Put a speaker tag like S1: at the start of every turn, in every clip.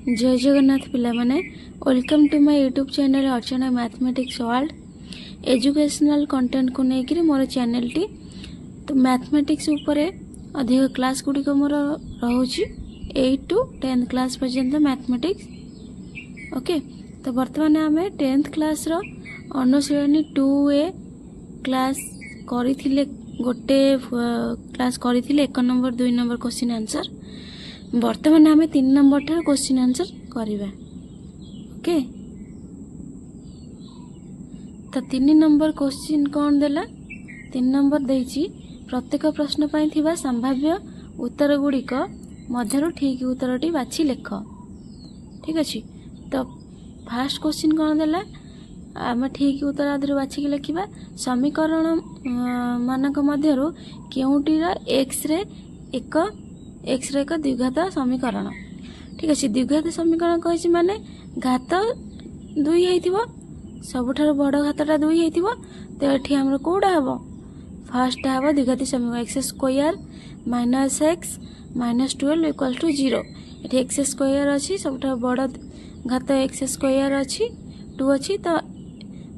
S1: जय जगन्नाथ पिला माने welcome to my YouTube channel Archana mathematics world educational content को लेकर मोर चैनल टी तो मैथमेटिक्स उपरे अधिक क्लास गुड़िक मोर रोचे 8 to 10th क्लास पर्यंत मैथमेटिक्स ओके। तो बर्तमान आम 10th क्लास रो अनुशीलनी 2A क्लास करी गोटे क्लास करी 1 नंबर 2 नंबर क्वेश्चन आंसर। बर्तमान आम 3 नंबर ठार क्वेश्चन आंसर करवा ओके। तो 3 नंबर क्वेश्चन कौन देला 3 नंबर देछि प्रत्येक प्रश्न पाई थिबा संभाव्य उत्तर गुड़िक मध्यरु ठीक उत्तरटी बाछि लेख। ठीक अछि। तो फास्ट क्वेश्चन कौन देला आम ठीक उत्तर आधर बाछिक लिखा समीकरण मानक मध्यरु केउटीर एक्स रे एक द्विघात समीकरण। ठीक अच्छे द्विघात समीकरण कही माने घात 2 होइथिबो सबुठार बड़ घातटा 2 होइथिबो। तो एठी हमर कोडा हबो फर्स्ट हबो द्विघाती समीकरण X square minus X minus 12 equal to 0। एठी एक्स स्क्वायर अछि सबुठार बड़ घात एक्स स्क्वायर अछि 2 अछि तो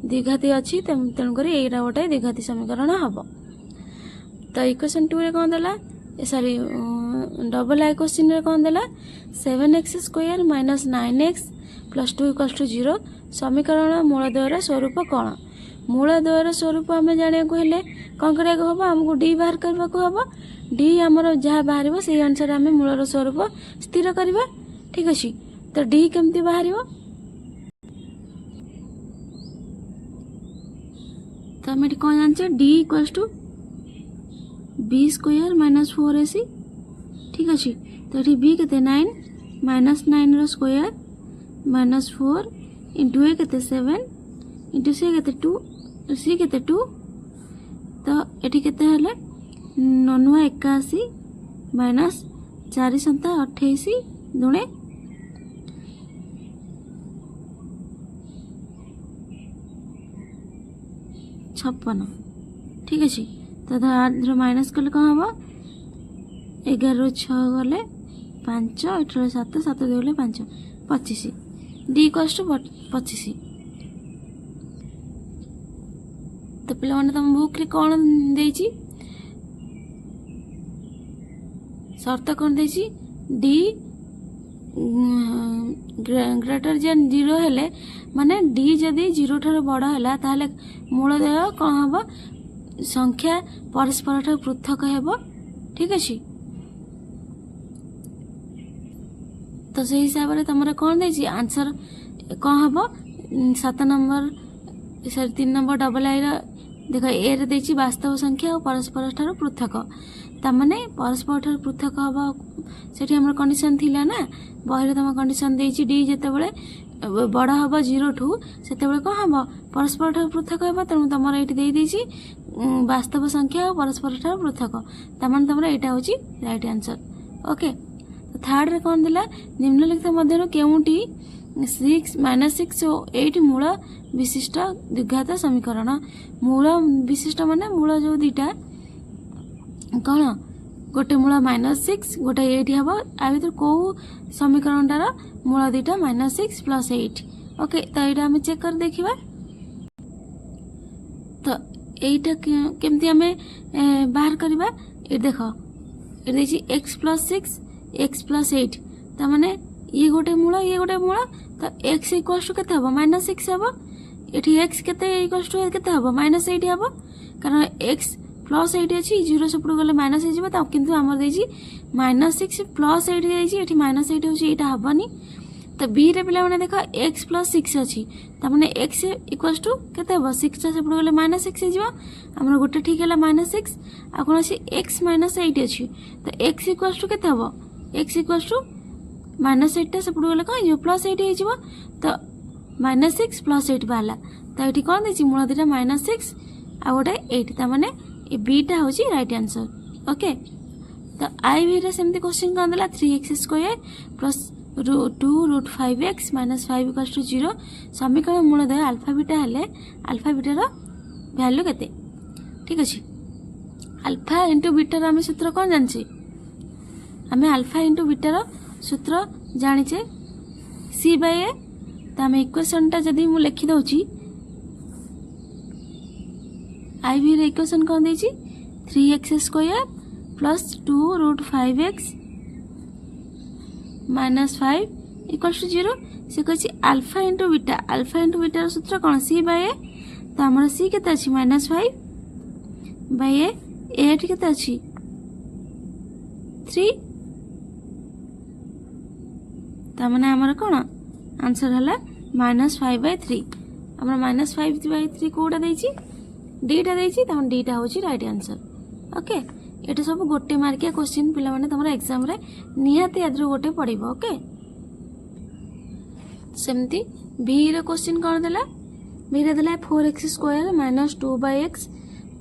S1: द्विघाती अछि तेणु करी एरा गोटे द्विघाती समीकरण हबो। तो इक्वेशन 2 रे कोन देला सॉरी डबल आई क्वेश्चन रे कौन देला 7x square minus 9x plus 2 equal to 0 समीकरण मूलद्वयर स्वरूप कौन। मूलद्वयर स्वरूप आम जाना को हेले कौन करा हम आमको डी बाहर करने को हम डी आमर जहाँ बाहर से अनुसार आम मूलर स्वरूप स्थिर करवा। ठीक अच्छे। तो डी केमती बाहर तो आम कौन जान D equal to B square minus 4ac। ठीक अच्छे। तो ये बी के 9 माइनस 9 रो स्क्वायर माइनस 4 इंटू ए के 7 इंटू सी के 2 सी के 2 तो ये केते हले 9 81 माइनस 4 7 28 दुणे 56। ठीक अच्छे। तो माइनस कले कौन हम 11 ରୁ 6 गले 5 8 ରୁ 7 7 गले 5 25 डी इक्वल्स टू 25। तो पे तुम बुक रे कौन देछि शर्त कौन देछि डी ग्रेटर देन 0 हेले माने डी जदि 0 ठार बड़ हैला ताले मूलद्वय कौन हम संख्या परस्पर ठार पृथक हेबो। ठीक अच्छे। तो से हिसाब से तुम कौन देछि आंसर कौन हम 7 नंबर 3 नंबर डबल आई देख ए रे देछि वास्तव संख्या और परस्पर ठार पृथक तमाने परस्पर ठार पृथक हम सेठी हमर कंडीशन थिला ना बहिरे तुम कंडीशन देछि डी जेतेबेले बड़ हम 0 ठू सेतेबेले कौन हम परस्पर ठार पृथक हेबो तेणु तुम ये दे देछि वास्तव संख्या और परस्पर ठार पृथक तमाने तुम यहाँ हूँ राइट आंसर ओके। तो थर्ड रे कौन दिला निम्नलिखित मध्यरु केउटी 6 और 8 मूल विशिष्ट द्विघात समीकरण। मूल विशिष्ट माने मूल जो दीटा कौन गोटे मूल -6 गोटे 8 हम आ भर कौ समीकरणटार मूल दीटा -6 प्लस 8 ओके। तो यहाँ आम चेक कर देखा। तो यहीटा केमती आम बाहर करवा ये देख ये एक्स प्लस 6 एक्स प्लस 8 तो माने ये गोटे मूल तो एक्स इक्वल्स टू केते हम -6 हम ये एक्स केते इक्वल्स टू केते हम -8 हम कारण एक्स प्लस 8 अच्छी 0 सेपट गले माइनस हो किंतु आमर देछि -6 प्लस 8 ये -8 होची एटा हबनी। तो बी रे पिला माने देखो x प्लस 6 अच्छी तमाने x इक्वल्स टू केते हम 6 सेपट गले -6 हो आमर गोटे ठीक है -6 आ कोन अछि x -8 अच्छी तो x इक्वल्स टू केते हम x इक्वल्स टू -8 सेपट गले कौन हो +8 हो तो -6 प्लस 8 बाला। तो ये कौन देछि मूल दिटा -6 आ गोटे 8 तमाने ये बीटा हूँ राइट आंसर ओके। तो आई भी रे सेमती क्वेश्चन कौन देला 3x square plus 2√5x minus 5 equals to 0 समीकरण मूलद्वय अल्फा बीटा हेले अल्फा बीटार वैल्यू केते। ठीक अच्छे। अल्फा इंटू बीटार आम सूत्र कौन जानी आम अल्फा इंटू बीटार सूत्र जाचे सी बाय ए। तो आम इक्वेशनटा जदि मु लिखी दउची आई भी रे इक्वेशन कौन देची 3x square plus 2 root 5x minus 5 equals to 0। से कही अल्फा इंटू बीटा सूत्र कौन सी बाय ए। तो आमर सी केते अछि -5 बाय ए एट केते अछि 3। तामने आमर कौन आंसर हला -5/3। आमर -5/3 कोडा देछि डीटा देछि तहन डीटा होछि राइट आंसर। ओके एटा सब गोटे मार्किया क्वेश्चन पिला माने तमरा एग्जाम रे निहाती आद्र गोटे पड़िबो। ओके सेमती बी रे क्वेश्चन कोन देला बी रे देला 4x square minus 2x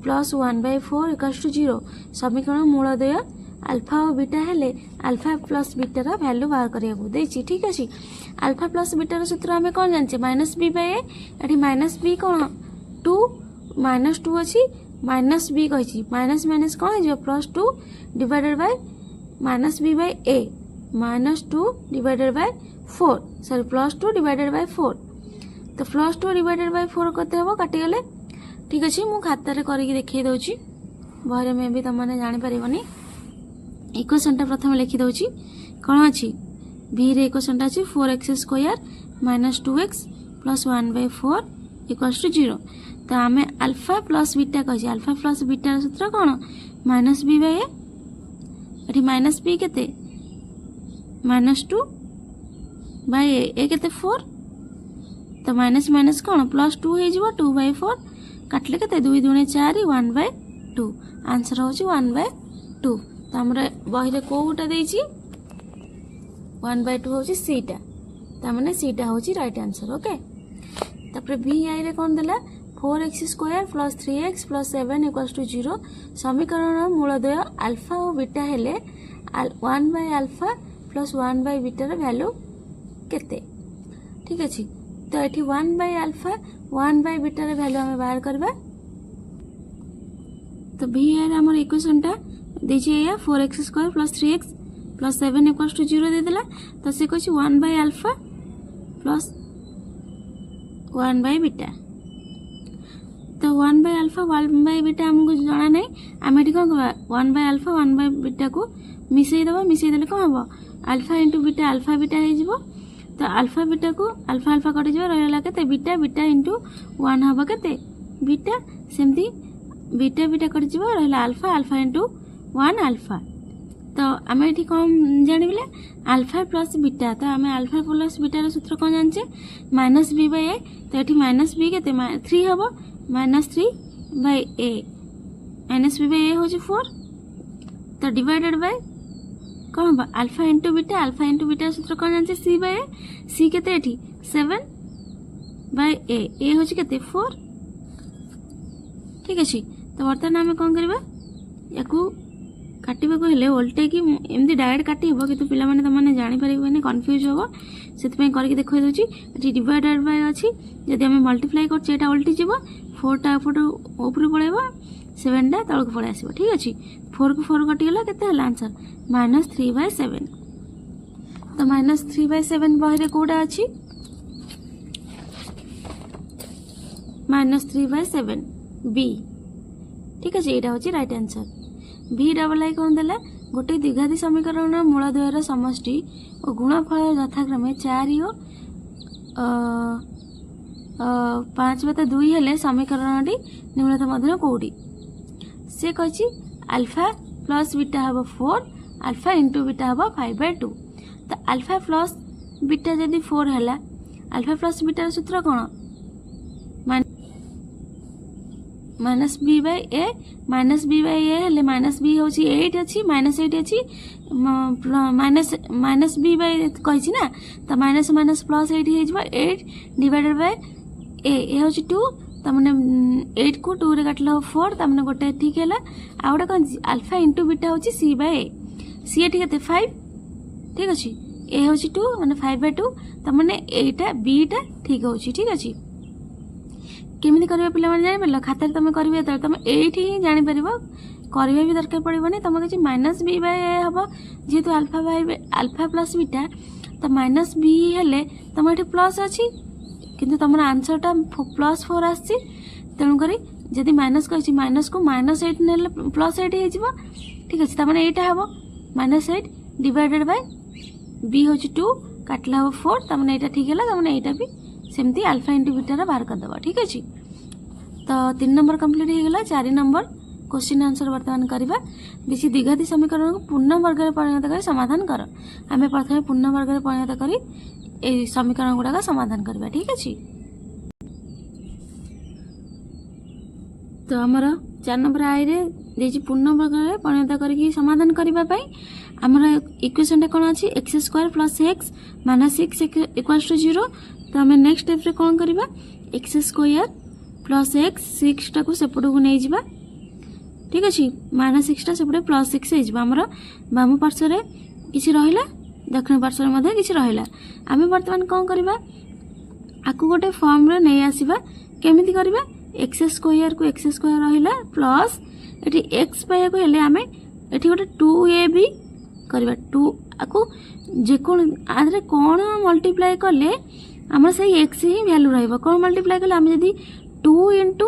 S1: plus 1/4 equals to 0। समीकरण मूलदय अल्फा और बीटा हेले अल्फा प्लस बीटा रा वैल्यू बाहर करिया को देछि। ठीक अछि अल्फा प्लस बीटा रा सूत्र हमें कोन जानछे -b/a। एठी -b कोन 2 -2 अछि -b कहिछि माइनस माइनस कोन जे +2 divided by -b/a -2 divided by 4 sorry +2 divided by 4। तो +2 डिवाइडेड बाय 4 कते हबो काटि गेले। ठीक अछि मु खाता रे करिक देखै दउची बहरे में भी तमने जानि परिबनी। इक्वेशन टा प्रथम लिखि दउची कोन अछि b रे इक्वेशन टा अछि 4x square minus 2x plus 1/4 equals to 0। तो आमे अल्फा प्लस बीटा कहि अल्फा प्लस बीटा सूत्र कोन -b/a। एठी -b केते -2 बाय a केते 4। तो माइनस माइनस कोन +2 हे जिवो 2/4 काटले केते 2 2 4 1/2 आंसर होची 1/2। तो हमरा बही रे कोउटा देछि 1/2 होची सीटा तामने सीटा होची राइट आंसर। ओके तापर बी आई रे कोन देला 4x square plus 3x plus 7 equals to 0। समीकरण मूलदय अल्फा और बीटा हेले 1/अल्फा प्लस 1/बीटा रा वैल्यू केते। ठीक अछि तो एठी 1/अल्फा 1/बीटा रा वैल्यू हमें बाहर करबा। तो बी आर हमर इक्वेशन टा देछि या 4x square plus 3x plus 7 equals to 0 दे देला। तो से कहछि 1/अल्फा प्लस 1/बीटा। तो 1/अल्फा 1/बीटा हमको जाना नहीं आम एठी कोन कहबा 1/अल्फा 1/बीटा को मिसई देबा मिसई देले कोन हबो alpha into beta alpha beta हे जिवो। तो अल्फा बीटा को अल्फा अल्फा कटि जिवो रहला केते बीटा बीटा इंटू 1 हबो केते बीटा सेमती बीटा बीटा कटि जिवो रहला अल्फा अल्फा इंटू 1 अल्फा। तो आम एठी कोन जानिबले अल्फा प्लस बीटा। तो आम अल्फा प्लस बीटा रा सूत्र कोन जानचे -b/a। तो एठी -b केते 3 हबो -3/a -b/a होची 4। तो डिवाइडेड बाय कौन बा अल्फा इंटू बीटा सूत्र कौन जानचे c/a c केते एठी 7/a a होची केते 4। ठीक अछि तो वर्तमान हमें कौन करबा याकू काटिबा को हेले उल्टे की एमदी डायरेक्ट काटी हबो किंतु पिला माने त माने जानि परिबेनी कंफ्यूज होबो सेत पे करके देखै दोची। एठी डिवाइडेड बाय अछि यदि हमें मल्टीप्लाई करछे एटा उल्टी जिवो 4 टा ऊपर पळेबो 7 टा तळक पळे आसीबो। ठीक अछि 4 को 4 कटि गेला केते हला आंसर -3/7। तो -3/7 बहरे कोडा अछि -3/7 बी। ठीक अछि एटा होची right answer. B double I कोन देला गोटे द्विघाती समीकरण मूलद्वयर समष्टि और गुणफल यथाक्रमे 4 और 5/2 हेले समीकरणटी निम्नलिखित मध्य कोडी से कहि अल्फा प्लस बीटा हबो 4 अल्फा इंटू बीटा हबो 5/2। तो अल्फा प्लस बीटा जदि 4 हैला अल्फा प्लस बीटा सूत्र कोन -b/a -b/a हेले -b होची 8 अछि -8 अछि माइनस b बाय कहि छी ना। तो माइनस माइनस प्लस 8 हे जबा 8 डिवाइडेड बाय ए होची 2। तमने 8 को 2 रे काटला 4 तमने गोटे ठीक हैला। आ गोटे कोन अल्फा इंटू बीटा होची c/a c एठी केते 5। ठीक अछि ए होची 2 माने 5/2 तमने एटा b टा ठीक होची। ठीक अछि केमिति करबा पिला माने जानि परलो खाता रे तमे करबे त तमे एठी ही जानि परबो करबे भी दरकार पड़िबोनी। तमे कि -b/a हबो जेतु अल्फा प्लस बीटा तो माइनस बी हेले तुम ये प्लस अच्छी किंतु तुम आंसरटा +4 आसी तेणुक जदि माइनस कर माइनस को -8 ने +8 हो ठीक अच्छे तमें यहाँ हम -8 डिवाइडेड बाय बी हूँ 2 काटला हम 4 तमें यहाँ ठीक है तमें यहाँ भी सेमती अल्फा इंटू बीटा बाहर करदे ठीक अच्छे। तो 3 नंबर कंप्लीट हो गला। 4 नंबर क्वेश्चन आंसर वर्तमान करवा बेसी द्विघाती समीकरण को पूर्ण वर्ग में परिणत कर समाधान कर। आम प्रथम पूर्ण वर्ग में परिणत कर समीकरण गुड़ाक समाधान करवा ठीक अच्छे। तो आमर 4 नंबर आई रे पूर्ण वर्ग में परिणत करके समाधान करने आमर इक्वेशन कौन अच्छी x² + x -6 = 0। तो आम नेक्स्ट स्टेप रे कौन करवा x² + x 6 टाक सेपट को नहीं जावा ठीक अच्छे -6 टा सेपटे +6 होमर बाम पार्श्व किसी रहा दक्षिण पार्श्व में किसी रहा आम बर्तमान कौन करवा आपको गोटे फॉर्म रे नहीं आसवा केमिति करवा x² को x² रहा प्लस ये x पाइक हेले आम ये गोटे 2ab करवा 2 आपको जेकोन आधे कौन मल्टीप्लाई कले आम से x ही वैल्यू रहा कौन मल्टीप्लाई कले आम जदि 2 इंटू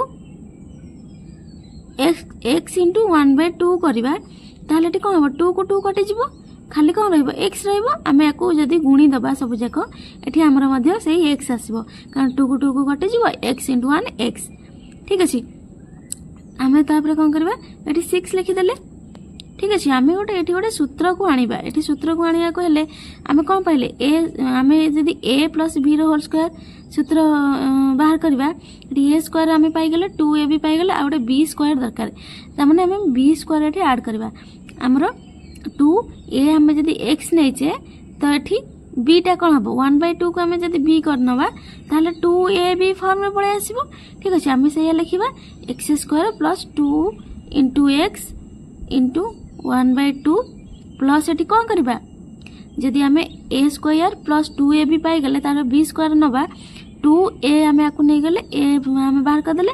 S1: x इंटू 1/2 करवा ताहले ये कौन हम 2 को 2 कटिज खाली कौन रक्स रम आपको जदि गुणी दबा सब जाक ये आमर से एक्स आसो कारण 2 को 2 को कटिज x इंटू 1 x ठीक अच्छे। आम तापर कौन करवा ये 6 लिखिदेले ठीक अच्छे। आम गोटे सूत्र को आनिबा ये सूत्र को आने को हेले आम कौन पाइले ए आम जदि a + b होल स्क्वायर सूत्र बाहर करवा ए स्क्वायर आम पाइगले 2ab पाइगले आ गोटे b² दरकार तमाने आम b² ये ऐड करवा आमर 2a आम जदि x नहींचे तो ये bटा कौन हम 1/2 को आम जदि b करनवा ताहले 2ab फॉर्म में पड़े आसो ठीक अच्छे। आम से लिखा x² + 2 into x into 1/2 plus ये कौन करवा जदि आम a² + 2ab पाइगले तार b² नवा 2a आम आपको नहीं गले a आम बाहर करदे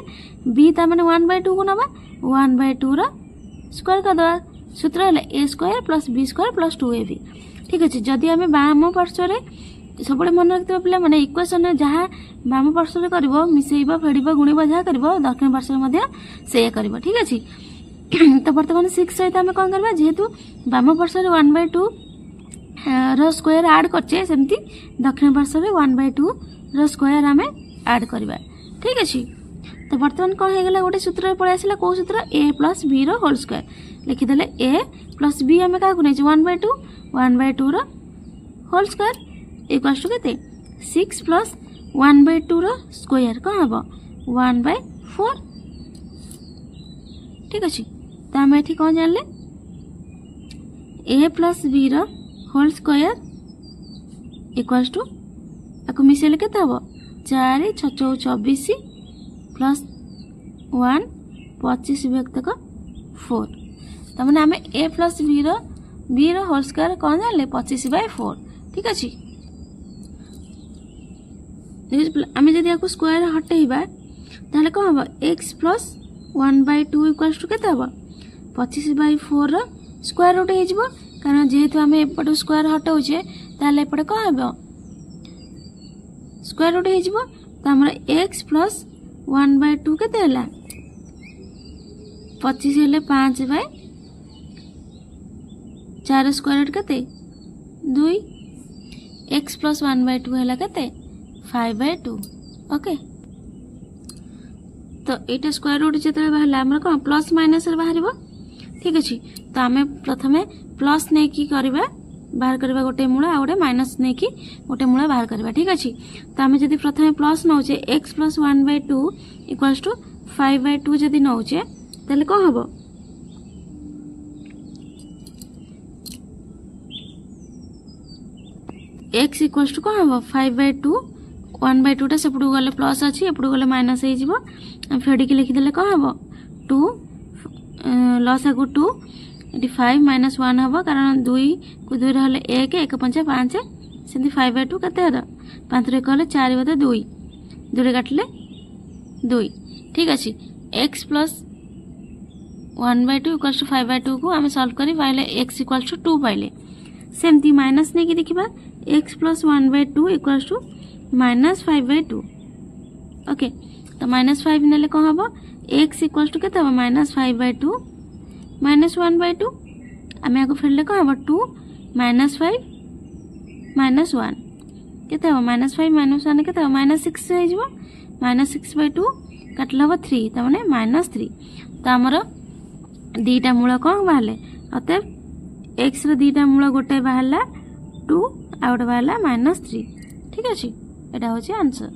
S1: b तार 1/2 को नवा 1/2 स्क्वायर करदे सूत्र है a² + b² + 2ab ठीक अच्छे। जदि आम बाम पार्श्व सब मन रखिए पिला मैंने इक्वेशन जहाँ बाम पार्श्व कर मिसेब फेड़ गुणब जहाँ कर दक्षिण पार्श्व से कर ठीक अच्छे। तो बर्तमान 6 सहित आम कौन करवा जेहेतु बाम पार्श्व 1/2 स्क्वायर ऐड करचे सेमती दक्षिण पार्श्व 1/2 स्क्वायर आम ऐड करवा ठीक अच्छे। तो बर्तमान कौन होगा गोटे सूत्र पड़े आसला कौ सूत्र a + b होल स्क्वायर लिखिदे a + b आम क्या 1/2 होल स्क्वायर इक्वल्स टू के 6 + 1/2 स्क्वायर कौन हम 1/4 ठीक अच्छे। तो आम ये कौन जानले a + b whole square equals to आपको मिसेले के 4 × 6 = 24 प्लस 1 25 व्यक्तक 4 तमें आम a + b होल स्क्वायर कौन जानले 25/4 ठीक अच्छे। आम जदि आपको स्क्वायर हटेबा ताहले कौन हम x + 1/2 इक्वल्स टू के 25/4 स्क्वायर रूट हो कारण जेहेतु आम एपटू स्क्वायर हटाऊे ताहले एपटे कौन हम स्क्वायर रूट हो तो आम x + 1/2 के 25 हेले 5/4 स्क्वायर रूट के 2 x + 1/2 है के 5/2 ओके। तो ये स्क्वायर रूट जो बाहर आम कौन प्लस माइनस बाहर ठीक अच्छे। तो आम प्रथम प्लस नहीं कि करवा बाहर करवा गोटे मूल आ गोटे माइनस नहीं कि गोटे मूल बाहर करवा ठीक अच्छे। तो आम जब प्रथम प्लस नौचे x + 1/2 इक्वल्स टू 5/2 जदि नौचे ताहले कौन हम x इक्वल्स टू कौन हम 5/2 1/2 सेपट गले प्लस अच्छी एपट गले माइनस हो फेडिकी लिखिदे कौन हम 2 लस आगु 2 ये 5 - 1 हम कारण 2 को 2 रहा 1 1 5 5 से 5/2 के 5 कहले 4 बदे 2 2 काटिले 2 ठीक अच्छे। x + 1/2 = 5/2 को आम सल्व कर पाइले x = 2 पाइले सेमती माइनस नहीं कि देखा x plus 1/2 equals to -5/2। Okay, तो -5 नेले कौन हम एक्स इक्वल्स टू केते हम -5/2 -1/2 आम या फेरले कौन हम 2 -5 -1 केते हम -5 -1 केते हम -6 हो -6/2 काटले हम 3 तो माने -3। तो आमर दीटा मूल कौन बाहर अतएव एक्स दीटा मूल गोटे बाहर 2 आ गोटे बाहर -3। ठीक अच्छे, यहाँ हूँ आंसर।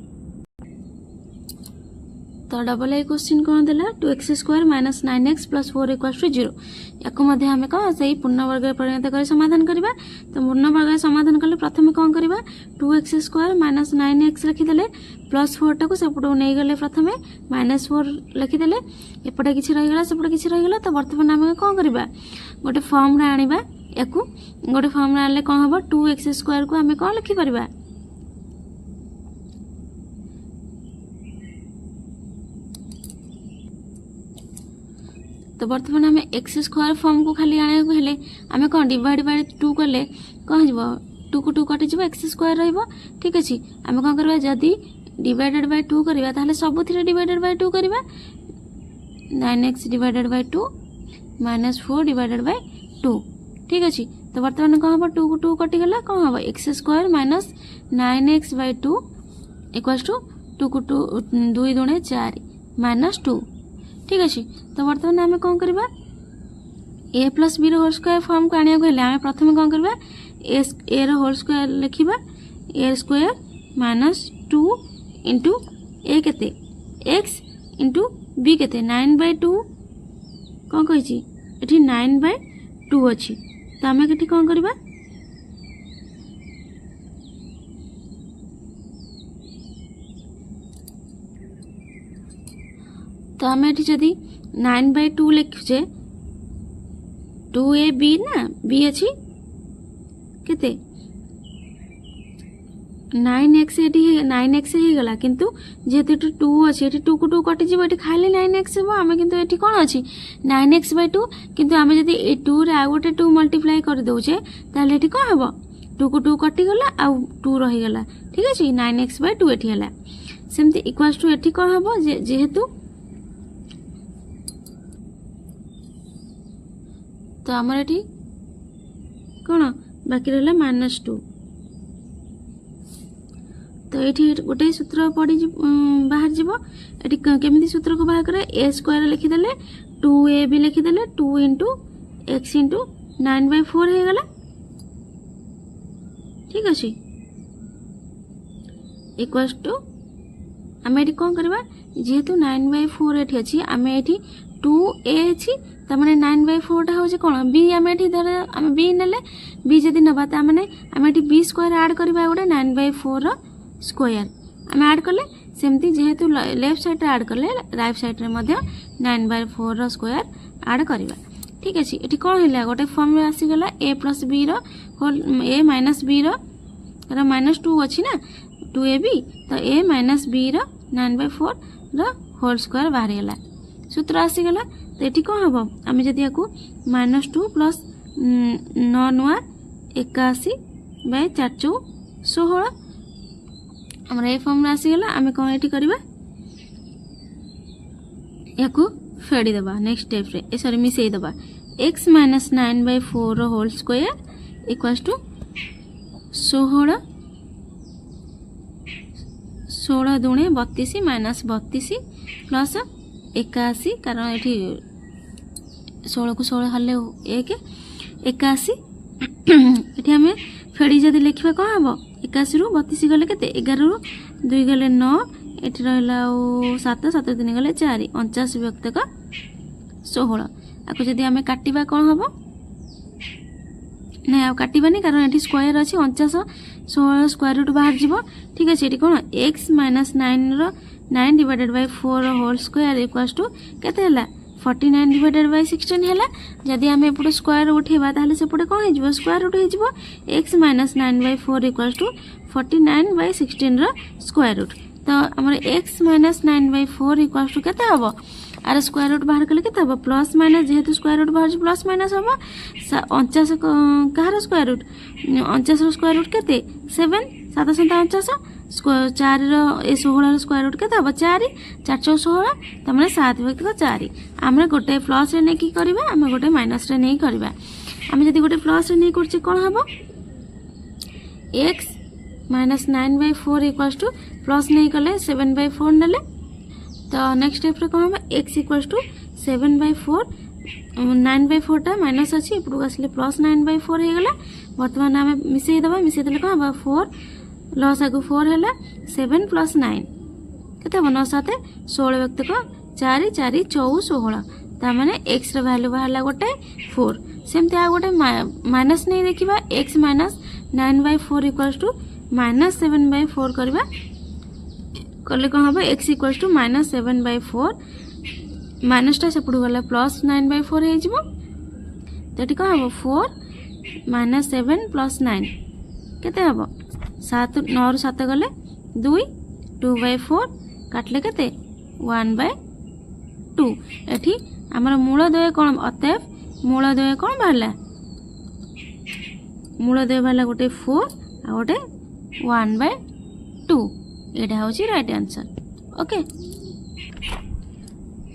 S1: तो डबल ए क्वेश्चन कौन देला 2x² - 9x + 4 = 0 या आम कौन से पूर्णवर्ग परिणत कर समाधान करवा। तो पूर्णवर्ग समाधान कले प्रथम कौन करवा 2x² - 9x लिखिदेले +4 टाक सेपटू नहीं गले प्रथम -4 लिखिदेले एपटे किसी रहीगला सेपटे किसी रहीगला। तो बर्तमान आम कौन करवा गोटे फॉर्म रे आनिबा याकू गोटे फॉर्म रे आनले कौन हम 2x² को आम कौन लिखि परिबा तो बर्तमान आम x² फॉर्म को खाली आने को हेले आम कौन डिवाइड बाय 2 कले कौन हो 2 को 2 कटिज x² रहिबो। ठीक अच्छे, आम कौन करबा जदी डिवाइडेड बाय 2 करबा ताहले सब थिरे डिवाइडेड बाय 2 करबा 9x divided by 2 -4 divided by 2। ठीक अच्छे, तो बर्तमान कौन हम 2 को 2 कटि गला कौन हम x² - 9x/2 इक्वल्स टू 2 को 2 दूणे 4 -2। ठीक अच्छे, तो बर्तमान आम कौन करवा a + b whole square form को आने को हेले आम प्रथम कौन करवा a होल स्क्वायर लिखिबा a² - 2 इंटू a केते x इंटू b केते 9/2 कौन कही एठी 9/2 अच्छी। तो आम एठी कौन करवा तो आम एठी जदि 9/2 लिखुचे 2ab ना b अच्छी केते 9x एठी 9x ही गला किंतु जेहेतु 2 अच्छी एठी 2 को 2 कटि जीव एठी खाली 9x हो आम किंतु एठी कोन अच्छी 9x/2 किंतु आम जदि ए 2 रे आ गोटे 2 मल्टीप्लाई कर दोचे ताले एठी कोन हबो 2 को 2 कटि गला आ 2 रही गला। ठीक अछि 9x/2 एठी हला सेमति इक्वल्स टू एठी कोन हबो जेहेतु तो आमर एठी कौन बाकी रहा -2। तो ये गोटे सूत्र पड़ी बाहर जीव एटी केमिति सूत्र को बाहर करे a² लिखिदेले 2ab लिखिदेले 2 × x × 9/4 हो गला। ठीक अच्छे, इक्वल्स टू आम ये कौन करवा जेहेतु 9/4 एठी अच्छी आम ये 2a अच्छी तमाने 9/4 टा होचे कोन b आम एठी धर आम b नेले b जदी नबा ता माने आम एठी b² ऐड करबा गोटे 9/4 रो स्क्वायर आम ऐड कले सेमती जेहेतु लेफ्ट साइड रे ऐड कले राइट साइड रे मध्य 9/4 रो स्क्वायर ऐड करबा। ठीक अछि, एठी कोन हैला गोटे फॉर्म रे आसी गला a + b रो होल a - b रो -2 अछि ना 2ab तो a - b रो 9/4 रो होल स्क्वायर बाहर गला सूत्र आसी गला। तो ये कौन हम आम जदि या -2 + 9 9 81/4 16 आम ये फॉर्म आसीगला आम कौन ये करवा या फेड़ी दबा नेक्स्ट स्टेप रे सॉरी मिसई दबा x - 9/4 whole square equals to 16 16 दूणे 32 - 32 प्लस 81 कारण ये 16 को 16 हल्ले 1 81 ये आम फेड़ी जदि लिखा कौन हम 81 रु 32 गले के 11 रु 2 गले 9 ये रहा 7 7 3 गले 4 49 व्यक्तक 16 आपको जदि आम काटिबा कौन हम ना आ काटिबानी कारण ये स्क्वायर अच्छी 49 16 स्क्वायर रूट बाहर जीव। ठीक अच्छे, ये कौन x - 9 रो 9 / 4 होल स्क्वायर इक्वल्स टू केते हला 49 / 16 है। जदि आम एपटे स्क्वायर उठेबा ताहले सेपटे कौन हो स्क्वायर रूट हो x - 9/4 इक्वल्स टू 49/16 रो स्क्वायर रूट। तो आम x - 9/4 इक्वल्स टू केते हबो आर स्क्वायर रूट बाहर कले केते हबो प्लस माइनस जेहेतु स्क्वायर रूट बाहर प्लस माइनस हबो 49 कहार स्क्वायर रूट 49 रो स्क्वायर रूट केते 7 749 4 रो ए 16 रो स्क्वायर रूट केते हबो 4 4 चौ 16 तमने 7 व्यक्त 4 हमरे गोटे प्लस रे नै की करबा हम गोटे माइनस रे नै करबा हम जदी गोटे प्लस रे नै करछि कोन हबो x minus 9/4 equals two plus नहीं कले 7/4 नेले तो नेक्स्ट स्टेप रे कौन x इक्वल्स टू 7/4 9/4 टा माइनस अच्छी इपड़ू आसले प्लस 9/4 हो गला वर्तमान आम मिसई दबा मिसई देले कौन 4 लॉस आगु 4 है 7 प्लस 9 केते हम 9 7 16 व्यक्त को 4 4 14 16 ता माने x रे वैल्यू बाहरला गोटे 4 सेमते आ गोटे माइनस नहीं देखिबा x minus 9/4 equals to minus 7/4 करबा कले कौन हम x equals to minus 7/4 minus टा सेपड़ गला प्लस 9/4 हो जिवो तो कौन हम 4 माइनस 7 प्लस 9 केते हम 7 9 रु 7 गले 2 2/4 काटले केते 1/2 एठी हमर मूल द्वय कोन अतएव मूल द्वय कोन बाहरला मूल द्वय बाहरला गोटे 4 आ गोटे 1/2 एटा होची right answer okay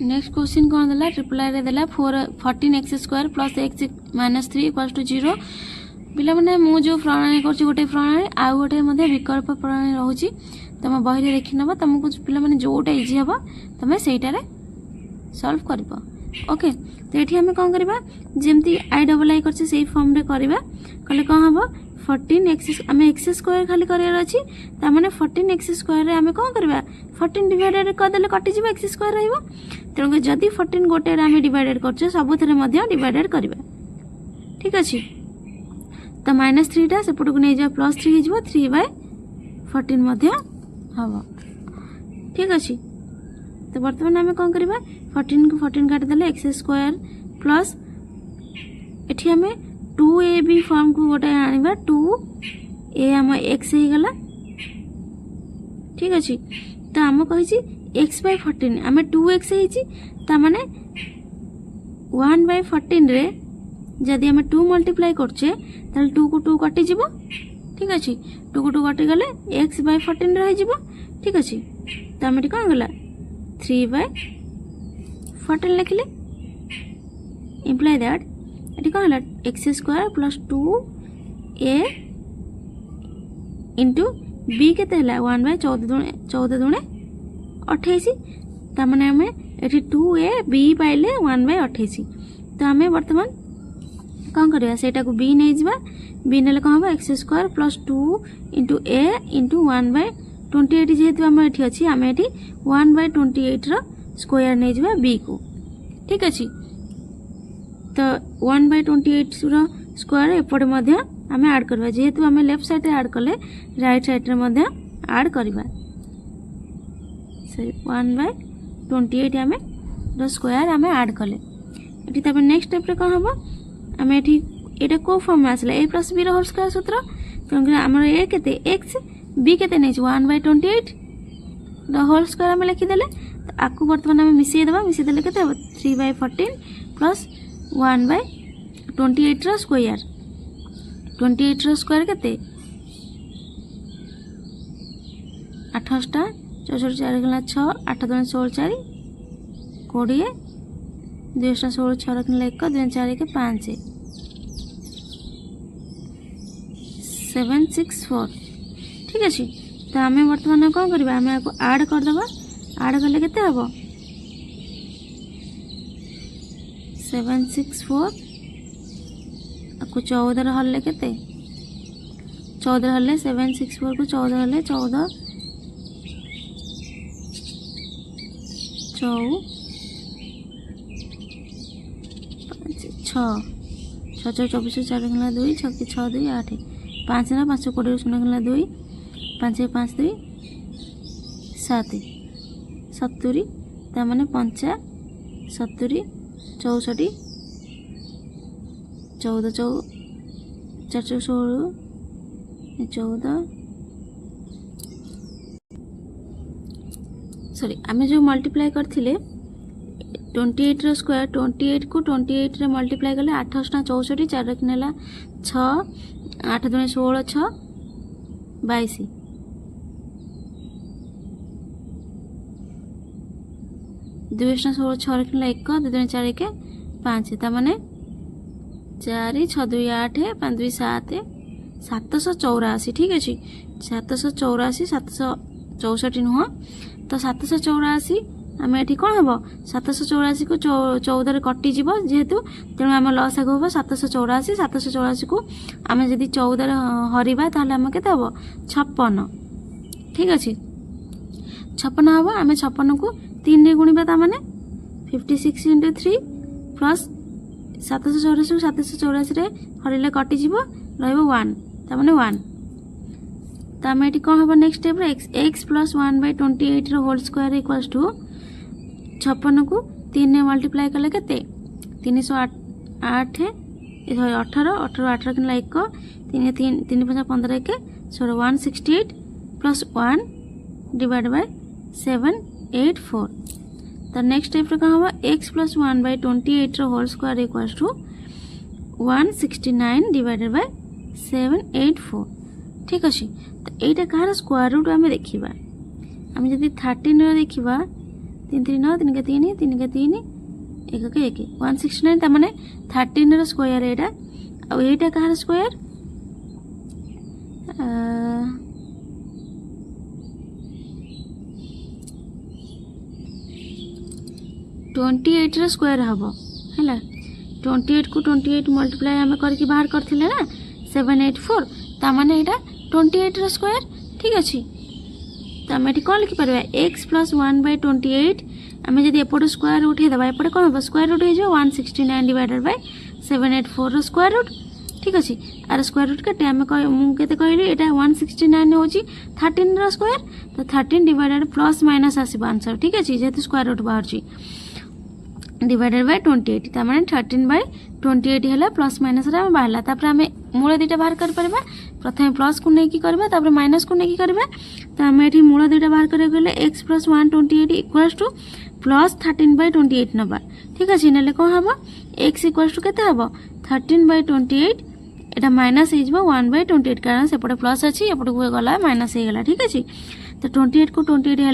S1: next question कौन देला ट्रिपल आई रे देला 14x² plus x minus 3 equals to 0 पिला माने मु जो प्रणाली करछि गोटे प्रणाली आ गोटे मध्ये विकल्प प्रणाली रहउची तम बही रे देखि नबा तुमको पिला माने जोटा इजी हबा तमे सेटा रे सॉल्व करबो ओके तो एठी हमें कोन करबा जेमती आई डबल आई करछि सेही फॉर्म रे करबा कले कोन हबो 14x हमें x² खाली करियर अछि त माने 14x² रे हमें कोन करबा 14 डिवाइडेड कर देले कटि जिवो x² रहइबो तेणु जदि 14 गोटे रे हमें डिवाइडेड करछे सब थरे मध्ये डिवाइडेड करबा ठीक अछि तो -3 टा सेपट को नै जा +3 हो जिवो 3/14 मध्ये हबो ठीक अछि तो वर्तमान हमें कोन करबा 14 को 14 काट देले x² प्लस एठी हमें 2ab फॉर्म को गोटे आनिबा 2a हम x ही गला ठीक अछि तो हम कहि छी x/14 हमें 2x हिची त माने 1/14 रे जदि हमें 2 मल्टीप्लाई करछे ताल 2 को 2 कटि जिवो ठीक अछि 2 को 2 कटि गले x/14 रहि जिवो ठीक अछि त हमें कोन गला 3/14 लिखले इम्प्लाई दैट एटी कोन हला x² plus 2a into b केते हला 1/14 दुणे 28 त माने हमें एटी 2a b पाइले 1/28 तो हमें वर्तमान कौन करिया सेटा को b नै जिबा b नेले कोन हबा x² plus 2 into a into 1/28 जेहेतु हम एठी अछि हम एठी 1/28 रो स्क्वायर नै जिबा b को ठीक अछि तो 1/28 रो स्क्वायर एपटे मध्ये हमें ऐड करबा जेहेतु हमें लेफ्ट साइड रे ऐड करले राइट साइड रे मध्ये ऐड करबा सॉरी 1/28 हमें रो स्क्वायर हमें ऐड करले एठी तबे नेक्स्ट स्टेप रे कोन हबो हमें एठी एटा को फॉर्म में आसला a + b रो होल स्क्वायर सूत्र क्योंकि हमर a केते x b केते नै 1/28 रो होल स्क्वायर हमें लिखि देले तो आकु वर्तमान हमें मिसई देले केते 3/14 प्लस 1/28 रो स्क्वायर 28 रो स्क्वायर केते 28 टा 64 4 गला 6 8 2 16 4 20 2 16 6 रखने 1 2 4 के 5 764 ठीक अछि तो हमें वर्तमान कोन करबा हमें आको ऐड कर दबा ऐड करले केते हबो 764 आपको 14 रहले केते 14 रहले 764 को 14 रहले 14 6 6 24 4 गला 2 6 6 2 8 5 ना 520 0 गला 2 5 5 2 7 70 ता माने 5 70 64 14 416 14 सॉरी आमे जो मल्टीप्लाई करथिले 28 रो स्क्वायर 28 को 28 रे मल्टीप्लाई कले 8 8 64 4 रखने ला 6 8 2 16 6 22 2 16 6 रखने ला 1 2 2 4 1 5 ता माने 4 6 2 8 5 2 7 784 ठीक अच्छे 784 764 नुह तो 784 आम ये कौन हम 784 को 14 कटिज जेहेतु तेणु आम लस आगे हम 784 784 को आम जब 14 हरवा ताल आम के 56 ठीक अच्छे 56 हम आम 56 को 3 रे गुणा ताने 56 × 3 प्लस 784 784 हरले कटिज रन ताने 1 तो आम ये कौन हम next step x plus 1/28 whole square equals to 56 को 3 ने मल्टीप्लाई कले के 308 18 18 8 रखने 1 3 3 3 5 15 1 168 प्लस 1 डिवाइड बाय 784 तो नेक्स्ट स्टेप कौन हम x plus 1/28 whole square equals to 169 divided by 784 ठीक अच्छे तो यहाँ कहार स्क्वायर रूट आम देखा आम जब 13 देखा 3 3 9 3 के 3 3 के 3 1 के 1 169 तमाने 13 स्क्वायर यहाँ आईटा कहार स्क्वायर ट्वेंटी एट स्क्वायर हम है 28 को 28 मल्टीप्लाई आम करके बाहर करते ना 784 ताने यहाँ 28 स्क्वायर ठीक अच्छे तो आम ये कौन लिखिपर x प्लस 1/28 आम जब एपट स्क्वायर रूट ही दबा एपटे कौन हम स्क्वायर रूट हो 169 डिवाइडेड बाय 784 स्क्वायर रूट ठीक अच्छे आर स्क्वायर रूट के आम मुझे कहली यहाँ 169 हूँ 13 स्क्वायर तो 13 डिवाइडेड प्लस माइनस आसो आंसर ठीक अच्छे जेहतु स्क्वायर रूट बाहर डिवाइडेड बाय 28 ताने 13/28 है प्लस माइनस बाहर तापर आम मूल दुटा बाहर कर प्रथम प्लस को लेकिन करवा माइनस को लेकिन करवा तो आम ये मूल दुटा बाहर करें x plus 128 equals two plus 13/28 नवा ठीक अच्छे ना कौन हम एक्स इक्वल्स टू के 13/28 यहाँ माइनस हो 1/28 कारण सेपटे प्लस अच्छी एपट गला माइनस हो गला ठीक अच्छे तो 28 को 28 है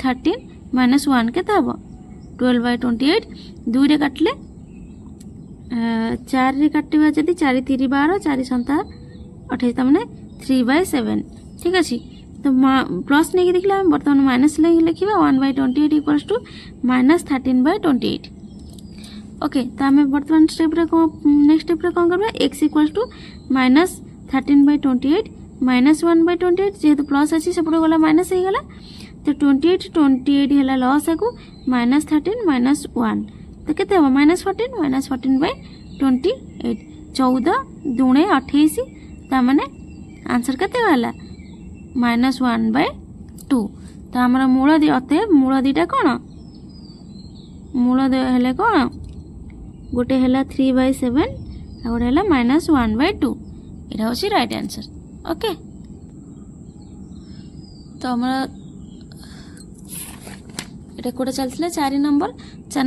S1: 13 माइनस 1 के 12/28 2 रे काटले 4 रे काटिबा जदि 4 3 12 4 7 28 तमने 3/7 ठीक अच्छे तो प्लस नहीं देखला बर्तमान माइनस लिखा 1/28 इक्वल्स टू माइनस 13/28 ओके तो आम बर्तमान स्टेप नेक्स्ट स्टेप कौन करबा x equals to minus 13/28 minus 1/28 जेहेतु प्लस अच्छी सेपटे गला माइनस हो गला तो 28 है लस आगु माइनस 13 माइनस 1 तो के माइनस 14/28 14 दूणे 28 ताने आंसर के माइनस 1/2 तो आम मूल अतः मूल दुटा कौन मूल है कौन गोटे है 3/7 आ गोटे है माइनस 1/2 यहाँ हूँ राइट आंसर ओके तो हमारा এটা কোটা চলছিল 4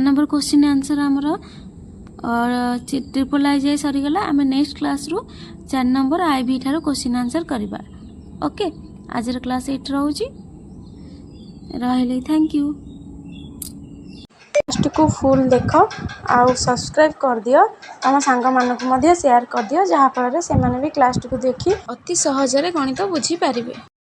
S1: नंबर क्वेश्चन आंसर आमर और ट्रिपल आई जाए सरीगला आम नेक्स्ट क्लास रु 4 नंबर आई भी ठार क्वेश्चन आंसर करवा ओके आज क्लास 8 रोची रही थैंक यू
S2: को फुल देख आउ सब्सक्राइब कर दियो आम सांग मानक मध्य शेयर कर दियो जहाँ फल से भी क्लास को देखी
S1: अति सहजरे गणित बुझी पारिबे।